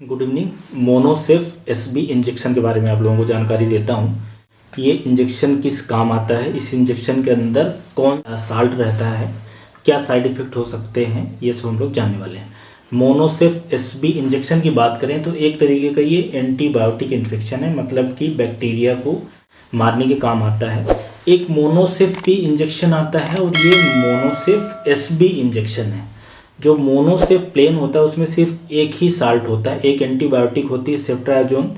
Good evening. Monocef SB injection के बारे में आप लोगों को जानकारी देता हूँ। ये इंजेक्शन किस काम आता है, इस इंजेक्शन के अंदर कौन साल्ट रहता है, क्या साइड इफ़ेक्ट हो सकते हैं, ये सब हम लोग जानने वाले हैं। मोनोसेफ एसबी इंजेक्शन की बात करें तो एक तरीके का ये एंटीबायोटिक इन्फेक्शन है, मतलब कि बैक्टीरिया को मारने के काम आता है। एक मोनोसेफ भी इंजेक्शन आता है और ये मोनोसेफ एसबी इंजेक्शन है। जो मोनोसेफ प्लेन होता है उसमें सिर्फ एक ही साल्ट होता है, एक एंटीबायोटिक होती है सेफ्ट्राजोन।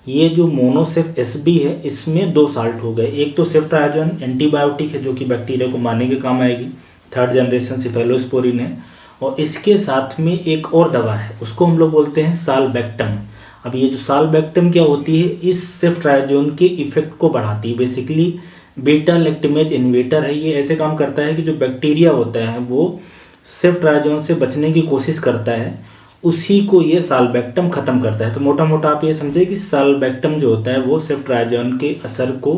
ये जो मोनोसेफ एसबी है इसमें दो साल्ट हो गए, एक तो सेफ्ट्राजोन एंटीबायोटिक है जो कि बैक्टीरिया को मारने के काम आएगी, 3rd जनरेशन सिफेलोस्पोरिन है, और इसके साथ में एक और दवा है उसको हम लोग बोलते हैं साल्बेक्टम। अब ये जो साल्बेक्टम क्या होती है, इस सेफ्ट्राजोन के इफेक्ट को बढ़ाती है। बेसिकली बीटा लैक्टेमेज इन्वेटर है, ये ऐसे काम करता है कि जो बैक्टीरिया होता है वो सेफ्ट्राजोन से बचने की कोशिश करता है, उसी को ये साल्बेक्टम खत्म करता है। तो मोटा मोटा आप ये समझे कि साल्बेक्टम जो होता है वो सेफ्ट्राजोन के असर को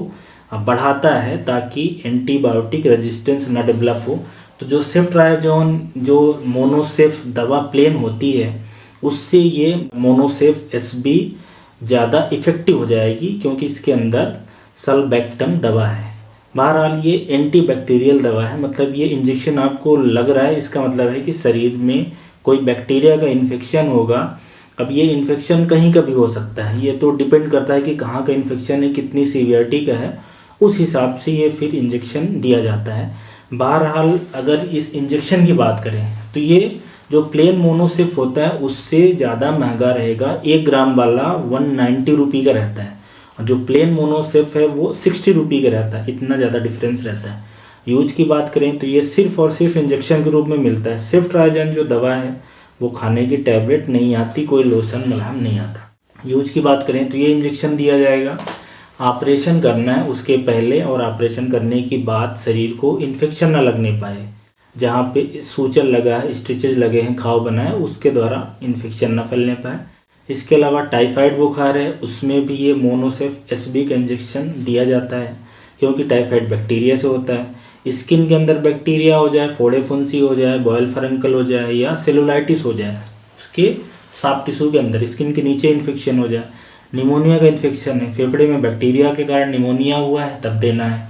बढ़ाता है ताकि एंटीबायोटिक रेजिस्टेंस ना डेवलप हो। तो जो सेफ्ट्राजोन जो मोनोसेफ दवा प्लेन होती है उससे ये मोनोसेफ एसबी ज़्यादा इफेक्टिव हो जाएगी क्योंकि इसके अंदर साल्बेक्टम दवा है। बहरहाल ये एंटीबैक्टीरियल दवा है, मतलब ये इंजेक्शन आपको लग रहा है इसका मतलब है कि शरीर में कोई बैक्टीरिया का इन्फेक्शन होगा। अब ये इन्फेक्शन कहीं का भी हो सकता है, ये तो डिपेंड करता है कि कहाँ का इन्फेक्शन है, कितनी सीवियरिटी का है, उस हिसाब से ये फिर इंजेक्शन दिया जाता है। बहरहाल अगर इस इंजेक्शन की बात करें तो ये जो प्लेन मोनोसेफ होता है उससे ज़्यादा महंगा रहेगा। 1 ग्राम वाला 190 रुपये का रहता है और जो प्लेन मोनोसेफ है वो 60 रुपये का रहता है, इतना ज़्यादा डिफरेंस रहता है। यूज की बात करें तो ये सिर्फ और सिर्फ इंजेक्शन के रूप में मिलता है। सेफ्ट्राजोन जो दवा है वो खाने की टैबलेट नहीं आती, कोई लोशन मलहम नहीं आता। यूज की बात करें तो ये इंजेक्शन दिया जाएगा, ऑपरेशन करना है उसके पहले और ऑपरेशन करने के बाद शरीर को इन्फेक्शन ना लगने पाए। जहाँ पे सूचर लगा है, स्टिचेज लगे हैं, घाव बना है, उसके द्वारा इन्फेक्शन ना फैलने पाए। इसके अलावा टाइफाइड बुखार है उसमें भी ये मोनोसेफ एसबी का इंजेक्शन दिया जाता है क्योंकि टाइफाइड बैक्टीरिया से होता है। स्किन के अंदर बैक्टीरिया हो जाए, फोड़े फुंसी हो जाए, बॉयल फरंकल हो जाए या सेलुलाइटिस हो जाए, उसके सॉफ्ट टिश्यू के अंदर स्किन के नीचे इन्फेक्शन हो जाए, निमोनिया का इन्फेक्शन है, फेफड़े में बैक्टीरिया के कारण निमोनिया हुआ है तब देना है,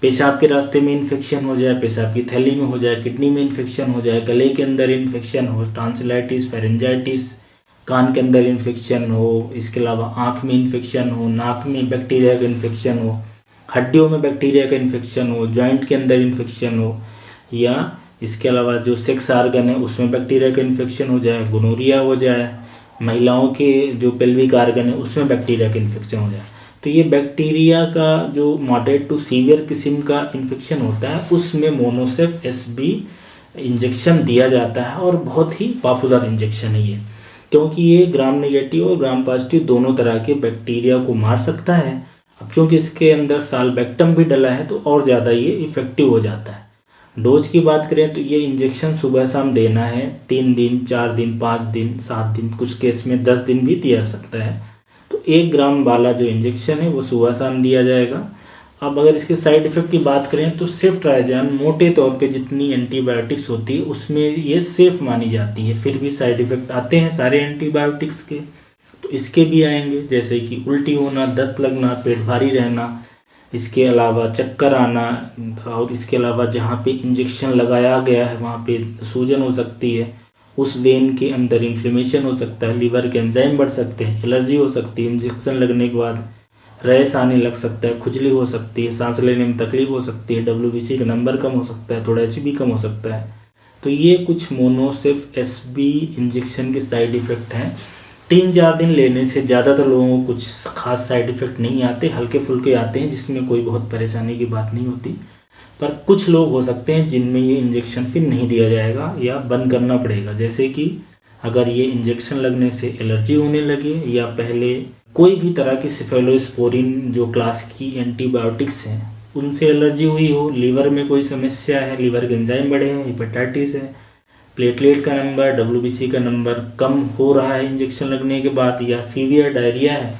पेशाब के रास्ते में इन्फेक्शन हो जाए, पेशाब की थैली में हो जाए, किडनी में इन्फेक्शन हो जाए, गले के अंदर इन्फेक्शन हो, टॉन्सिलाइटिस, फेरेंजाइटिस, कान के अंदर इन्फेक्शन हो, इसके अलावा आँख में इन्फेक्शन हो, नाक में बैक्टीरिया का इन्फेक्शन हो, हड्डियों में बैक्टीरिया का इन्फेक्शन हो, जॉइंट के अंदर इन्फेक्शन हो, या इसके अलावा जो सेक्स आर्गन है उसमें बैक्टीरिया का इन्फेक्शन हो जाए, गोनोरिया हो जाए, महिलाओं के जो पेल्विक आर्गन है उसमें बैक्टीरिया का इन्फेक्शन हो जाए। तो ये बैक्टीरिया का जो मॉडरेट टू सीवियर किस्म का इन्फेक्शन होता है उसमें मोनोसेफ एसबी इंजेक्शन दिया जाता है और बहुत ही पॉपुलर इंजेक्शन है ये, क्योंकि ये ग्राम नेगेटिव और ग्राम पॉजिटिव दोनों तरह के बैक्टीरिया को मार सकता है। अब चूँकि इसके अंदर साल्बेक्टम भी डला है तो और ज़्यादा ये इफेक्टिव हो जाता है। डोज की बात करें तो ये इंजेक्शन सुबह शाम देना है, 3 दिन, 4 दिन, 5 दिन, 7 दिन, कुछ केस में 10 दिन भी दिया सकता है। तो 1 ग्राम वाला जो इंजेक्शन है वो सुबह शाम दिया जाएगा। अब अगर इसके साइड इफ़ेक्ट की बात करें तो सेफ्ट्राजोन मोटे तौर पे जितनी एंटीबायोटिक्स होती है उसमें ये सेफ मानी जाती है, फिर भी साइड इफ़ेक्ट आते हैं सारे एंटीबायोटिक्स के, तो इसके भी आएंगे, जैसे कि उल्टी होना, दस्त लगना, पेट भारी रहना, इसके अलावा चक्कर आना, और इसके अलावा जहाँ पे इंजेक्शन लगाया गया है वहाँ पे सूजन हो सकती है, उस वेन के अंदर इन्फ्लेमेशन हो सकता है, लीवर के एंजाइम बढ़ सकते हैं, एलर्जी हो सकती है, इंजेक्शन लगने के बाद रैश आने लग सकता है, खुजली हो सकती है, सांस लेने में तकलीफ हो सकती है, WBC का नंबर कम हो सकता है, थोड़ा HB कम हो सकता है। तो ये कुछ मोनोसेफ एसबी इंजेक्शन के साइड इफ़ेक्ट हैं। 3-4 दिन लेने से ज़्यादातर लोगों को कुछ खास साइड इफ़ेक्ट नहीं आते, हल्के फुल्के आते हैं जिसमें कोई बहुत परेशानी की बात नहीं होती। पर कुछ लोग हो सकते हैं जिनमें ये इंजेक्शन फिर नहीं दिया जाएगा या बंद करना पड़ेगा, जैसे कि अगर ये इंजेक्शन लगने से एलर्जी होने लगे या पहले कोई भी तरह की सिफेलोस्पोरिन जो क्लास की एंटीबायोटिक्स हैं उनसे एलर्जी हुई हो, लीवर में कोई समस्या है, लीवर के एंजाइम बढ़े हैं, हेपेटाइटिस है, प्लेटलेट का नंबर, WBC का नंबर कम हो रहा है इंजेक्शन लगने के बाद, या सीवियर डायरिया है,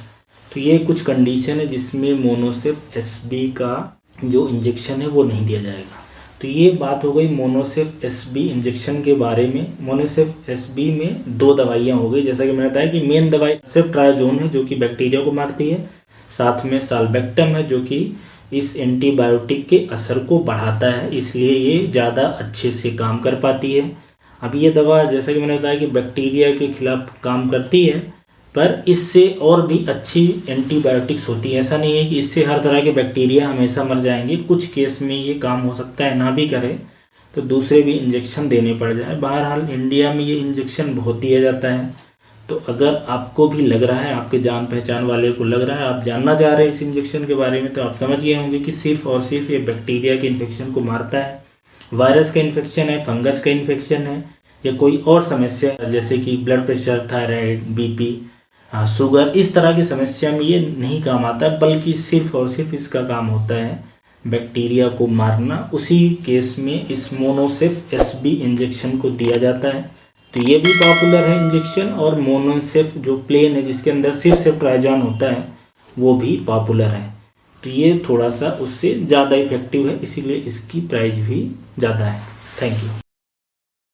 तो ये कुछ कंडीशन है जिसमें मोनोसेफ एसबी का जो इंजेक्शन है वो नहीं दिया जाएगा। तो ये बात हो गई मोनोसेफ एसबी इंजेक्शन के बारे में। मोनोसेफ एसबी में 2 दवाइयाँ हो गई, जैसा कि मैंने बताया कि मेन दवाई सेफ्ट्राइजोन है जो कि बैक्टीरिया को मारती है, साथ में साल्बेक्टम है जो कि इस एंटीबायोटिक के असर को बढ़ाता है, इसलिए ये ज़्यादा अच्छे से काम कर पाती है। अब ये दवा जैसा कि मैंने बताया कि बैक्टीरिया के खिलाफ काम करती है, पर इससे और भी अच्छी एंटीबायोटिक्स होती है। ऐसा नहीं है कि इससे हर तरह के बैक्टीरिया हमेशा मर जाएंगे, कुछ केस में ये काम हो सकता है ना भी करे तो दूसरे भी इंजेक्शन देने पड़ जाए। बहरहाल इंडिया में ये इंजेक्शन बहुत दिया जाता है, तो अगर आपको भी लग रहा है, आपके जान पहचान वाले को लग रहा है, आप जानना चाह रहे हैं इस इंजेक्शन के बारे में, तो आप समझ गए होंगे कि सिर्फ और सिर्फ ये बैक्टीरिया के इन्फेक्शन को मारता है। वायरस का इन्फेक्शन है, फंगस का इन्फेक्शन है या कोई और समस्या जैसे कि blood pressure, thyroid, BP, sugar, इस तरह की समस्या में ये नहीं काम आता, बल्कि सिर्फ और सिर्फ इसका काम होता है बैक्टीरिया को मारना। उसी केस में इस मोनोसेफ एसबी इंजेक्शन को दिया जाता है। तो ये भी पॉपुलर है इंजेक्शन, और मोनोसेफ जो प्लेन है जिसके अंदर सिर्फ सेफ्ट्राइजोन होता है वो भी पॉपुलर है। तो ये थोड़ा सा उससे ज़्यादा इफेक्टिव है, इसीलिए इसकी प्राइस भी ज़्यादा है। Thank you.